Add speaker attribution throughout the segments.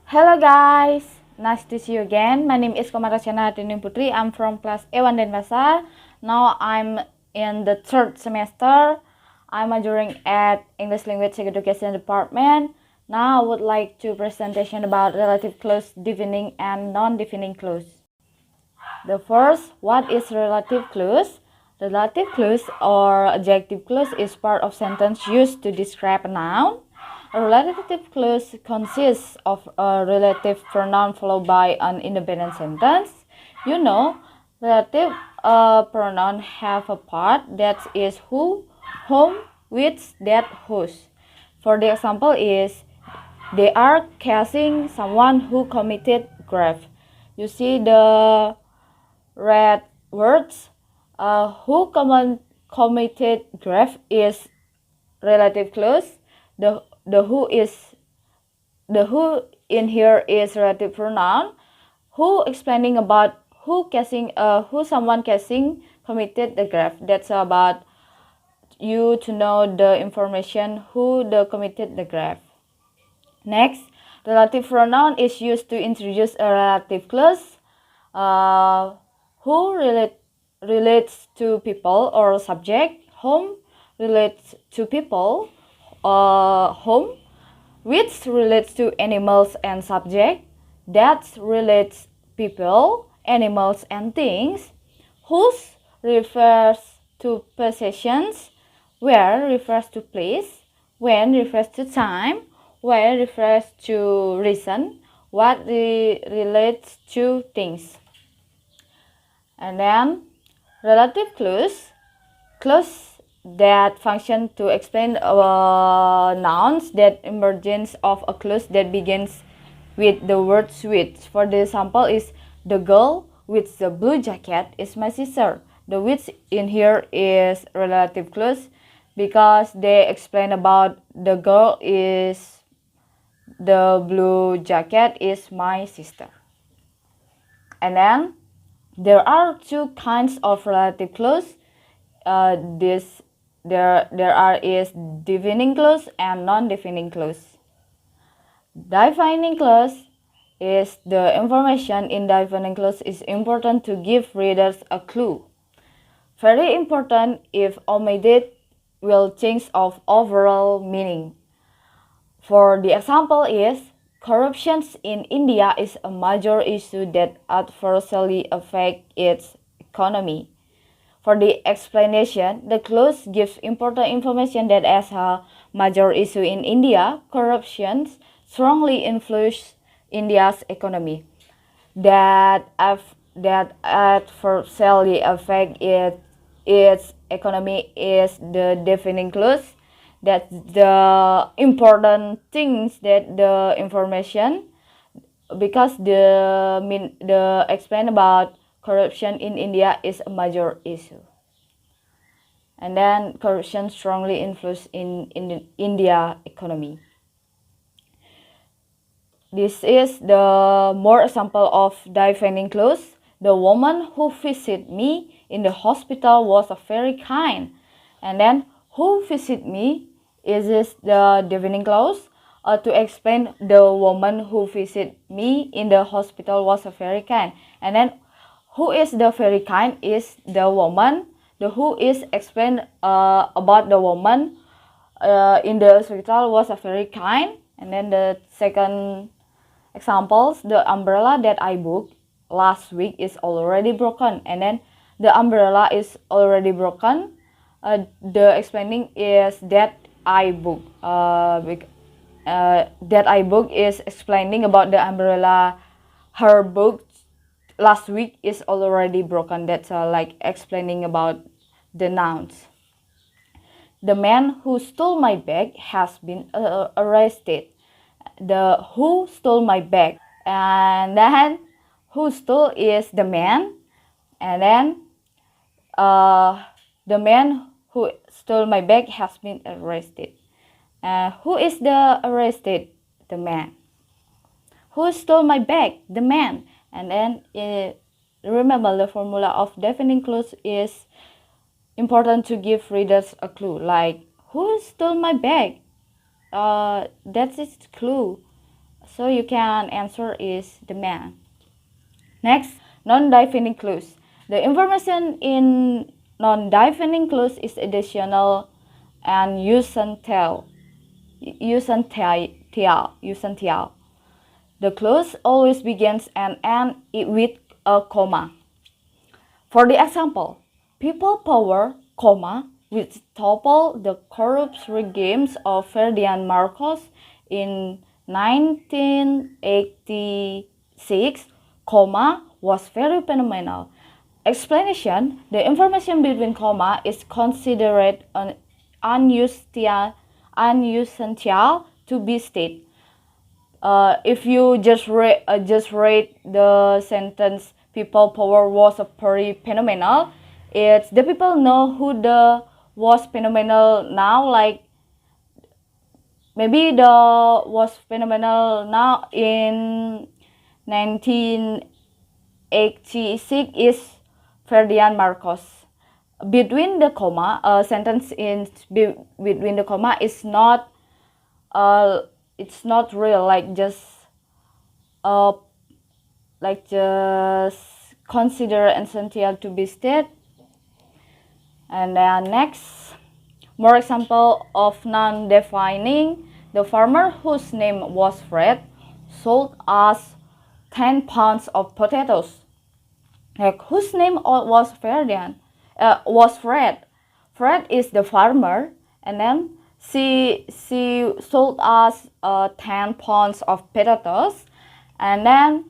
Speaker 1: Hello guys, nice to see you again. My name is Komang Rosyana Hartining Putri. I'm from class A1 Denpasar. Now I'm in the third semester. I'm majoring at English Language Education Department. Now I would like to presentation about relative clause defining and non-defining clause. The first, what is relative clause? Relative clause or adjective clause is part of sentence used to describe a noun. A relative clause consists of a relative pronoun followed by an independent sentence. You know, relative pronoun have a part that is who, whom, which, that, whose. For the example is, they are casing someone who committed grave. You see the red words. Committed grave is relative clause. The who in here is relative pronoun. Who explaining about who someone casing committed the grave. That's about you to know the information who the committed the grave. Next, relative pronoun is used to introduce a relative clause. Who relates to people or subject. Whom relates to people, whom. Which relates to animals and subject. That relates people, animals and things. Whose refers to possessions. Where refers to place. When refers to time. Where refers to reason. What relates to things. And then relative clause that function to explain nouns that emergence of a clause that begins with the word which. For the example is, the girl with the blue jacket is my sister. The which in here is relative clause because they explain about the girl is the blue jacket is my sister. And then there are two kinds of relative clause. There is defining clause and non-defining clause. Defining clause is the information in defining clause is important to give readers a clue. Very important if omitted will change of overall meaning. For the example is, corruption in India is a major issue that adversely affects its economy. For the explanation, the clause gives important information that as a major issue in India, corruption strongly influences India's economy. That adversely affects its economy is the defining clause. That's the important things that the information, because the explain about corruption in India is a major issue. And then corruption strongly influences in India economy. This is the more example of defining clause. The woman who visited me in the hospital was a very kind. And then who visited me is this the defining clause to explain the woman who visited me in the hospital was a very kind. And then who is the very kind is the woman. The who is explained about the woman in the hospital was a very kind. And then the second examples, the umbrella that I booked last week is already broken. And then the umbrella is already broken. The explaining is that I book. That I book is explaining about the umbrella. Her book last week is already broken. That's like explaining about the nouns. The man who stole my bag has been arrested. The who stole my bag, and then who stole is the man, and then the man who stole my bag has been arrested. Who is the arrested? The man. Who stole my bag? The man. And then remember the formula of defining clause is important to give readers a clue, like who stole my bag? That's its clue. So you can answer is the man. Next, non-defining clues. The information in non-defining clues is additional and usential. The clause always begins and ends with a comma. For the example, people power, comma, which toppled the corrupt regimes of Ferdinand Marcos in 1986, comma, was very phenomenal. Explanation: the information between comma is considered unusential to be stated. If you just read the sentence "people power was very phenomenal," it's the people know who the was phenomenal now. Like maybe the was phenomenal now in 1986 is Ferdinand Marcos. Between the comma, a sentence in between the comma is not it's not real, like just consider essential to be stated. And then next, more example of non-defining. The farmer whose name was Fred sold us 10 pounds of potatoes. Like whose name was Ferdinand? Was Fred. Fred is the farmer, and then she sold us 10 pounds of potatoes, and then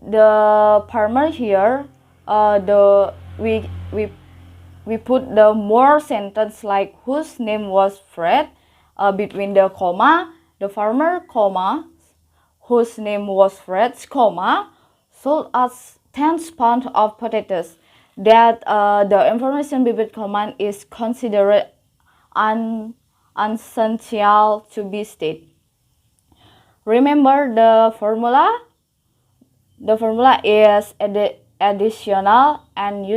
Speaker 1: the farmer here we put the more sentence like whose name was Fred between the comma, the farmer, comma, whose name was Fred, comma, sold us 10 pounds of potatoes. That the information between comma is considered essential to be stated. Remember the formula? The formula is additional and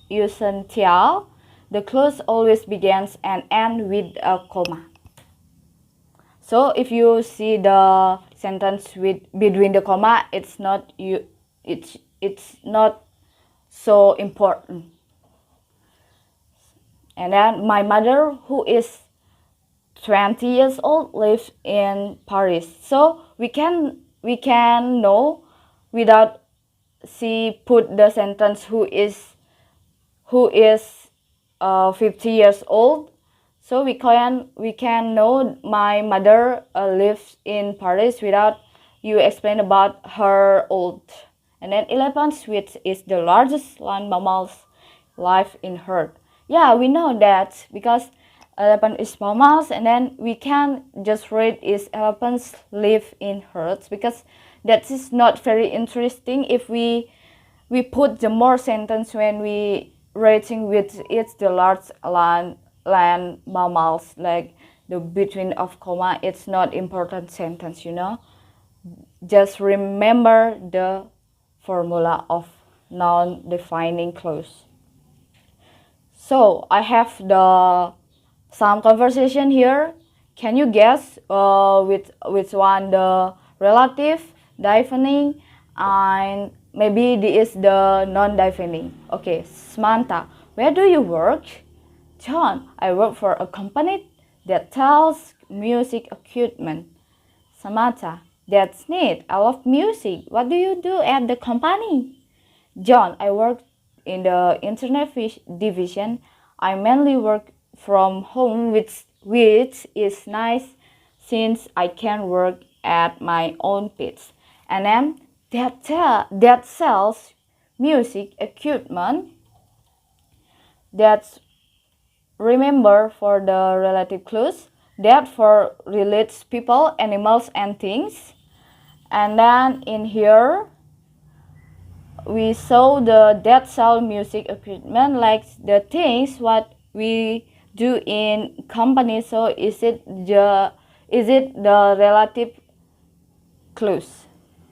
Speaker 1: usential. The clause always begins and ends with a comma. So if you see the sentence with between the comma, it's not so important. And then my mother, who is 20 years old, lives in Paris. So we can know without she put the sentence who is 50 years old. So we can know my mother lives in Paris without you explain about her old. And then elephants, which is the largest land mammals, live in herd. Yeah, we know that because elephant is mammals, and then we can just read is elephants live in herds, because that is not very interesting if we put the more sentence when we rating with it's the large land mammals, like the between of comma, it's not important sentence, you know. Just remember the formula of non-defining clause. So I have some conversation here. Can you guess which one the relative, defining, and maybe this is the non-defining? Okay, Samantha, where do you work? John, I work for a company that sells music equipment. Samantha, that's neat. I love music. What do you do at the company? John, I work in the internet division. I mainly work from home, which is nice since I can work at my own pace. And then that sells music equipment. That's remember for the relative clues. That for relates people, animals, and things. And then in here we saw the that sell music equipment, like the things what we do in company. So is it the relative clues?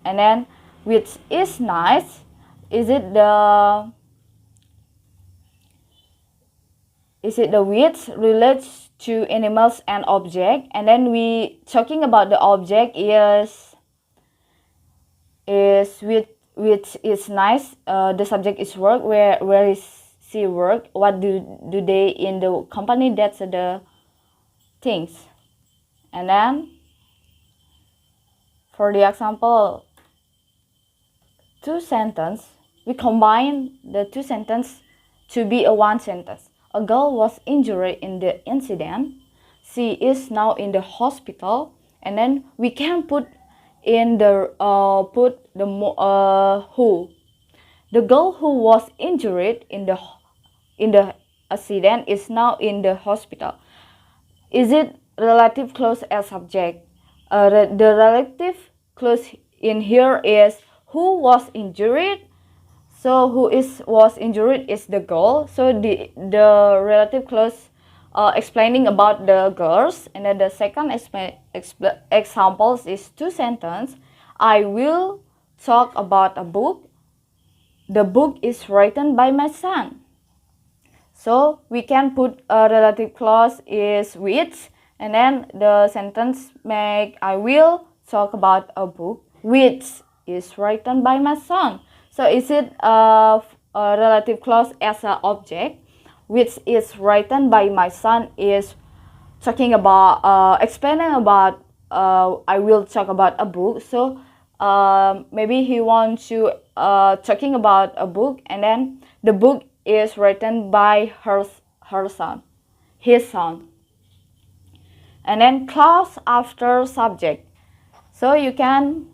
Speaker 1: And then which is nice, is it the is it the which relates to animals and object, and then we talking about the object is which is nice. The subject is work. Where is she work? What do they in the company? That's the things. And then for the example, two sentence, we combine the two sentence to be a one sentence. A girl was injured in the incident. She is now in the hospital. And then we can put in the who. The girl who was injured in the accident is now in the hospital. Is it relative clause as subject? The relative clause in here is who was injured. So who was injured is the girl. So the relative clause explaining about the girls. And then the second examples is two sentence. I will talk about a book. The book is written by my son. So we can put a relative clause is which, and then the sentence make I will talk about a book which is written by my son. So is it a relative clause as an object, which is written by my son is talking about explaining about I will talk about a book. So maybe he wants to talking about a book, and then the book is written by her son, his son. And then clause after subject. So you can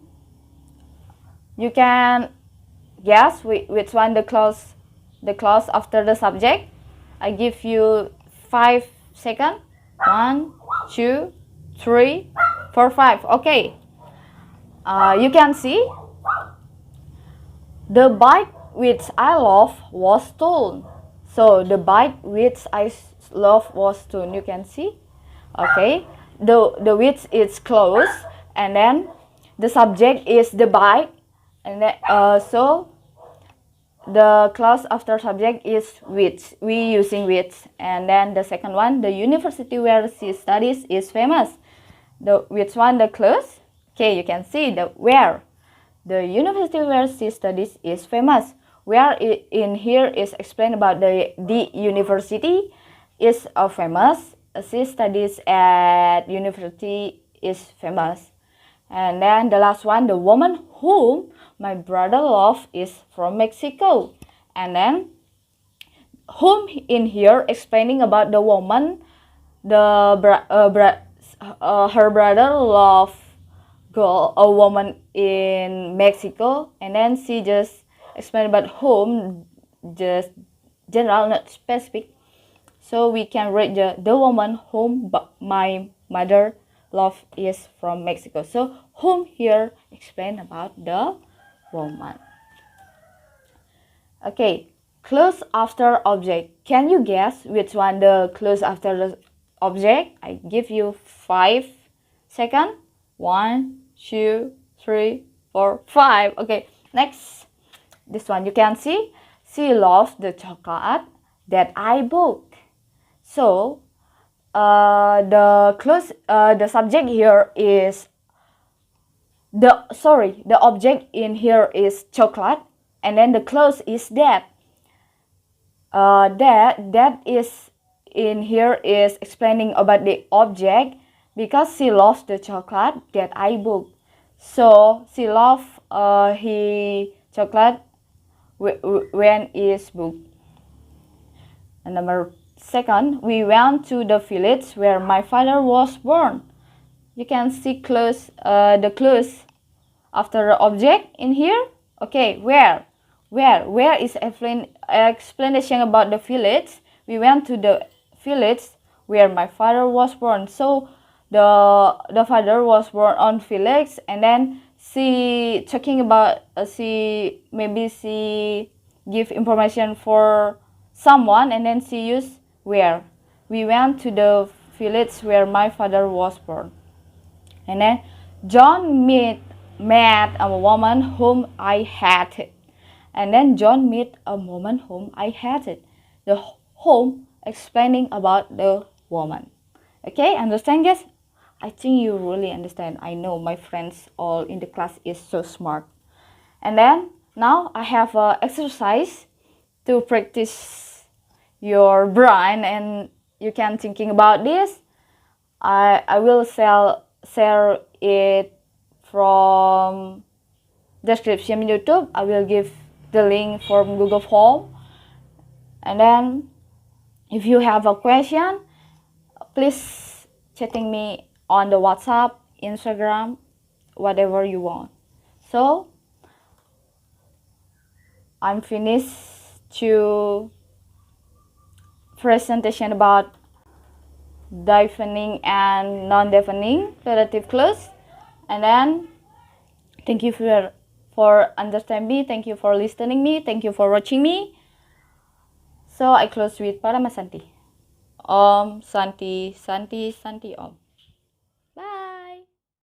Speaker 1: guess which one the clause after the subject. I give you 5 seconds. 1, 2, 3, 4, 5. Okay. You can see the bike which I love was stolen. So the bike which I love was stolen. You can see. Okay. The which is close, and then the subject is the bike, and then so the clause after subject is which. We using which. And then the second one, the university where she studies is famous. The which one the clause? Okay, you can see the where. The university where she studies is famous. Where in here is explained about the university is famous. She studies at university is famous. And then the last one, the woman whom my brother loves is from Mexico. And then whom in here explaining about the woman, her brother loves a woman in Mexico. And then she just explained about whom, just general, not specific. So we can read the woman whom my mother love is from Mexico. So whom here explain about the woman. Okay, clause after object. Can you guess which one the clause after the object? I give you 5 seconds. 1, 2, 3, 4, 5. Okay, next. This one you can see. She loves the chocolate that I bought. So the subject here is the object in here is chocolate, and then the clause is that. That is in here is explaining about the object, because she loves the chocolate that I bought. So she loves chocolate when is booked. And number second, we went to the village where my father was born. You can see the clause after the object in here. Okay, where is explanation about the village. We went to the village where my father was born. So the father was born on village, and then she talking about she give information for someone, and then she use where. We went to the village where my father was born. And then John met a woman whom I hated. And then John met a woman whom I hated. The whom explaining about the woman. Okay, understand guys? I think you really understand. I know my friends all in the class is so smart. And then now I have a exercise to practice your brain, and you can thinking about this. I will share it from description in YouTube. I will give the link from Google Form. And then if you have a question, please chatting me on the WhatsApp, Instagram, whatever you want. So I'm finished to presentation about deafening and non-deafening relative clause. And then thank you for understanding me, thank you for listening me, thank you for watching me. So I close with Paramasanti. Om Santi Santi Santi Om.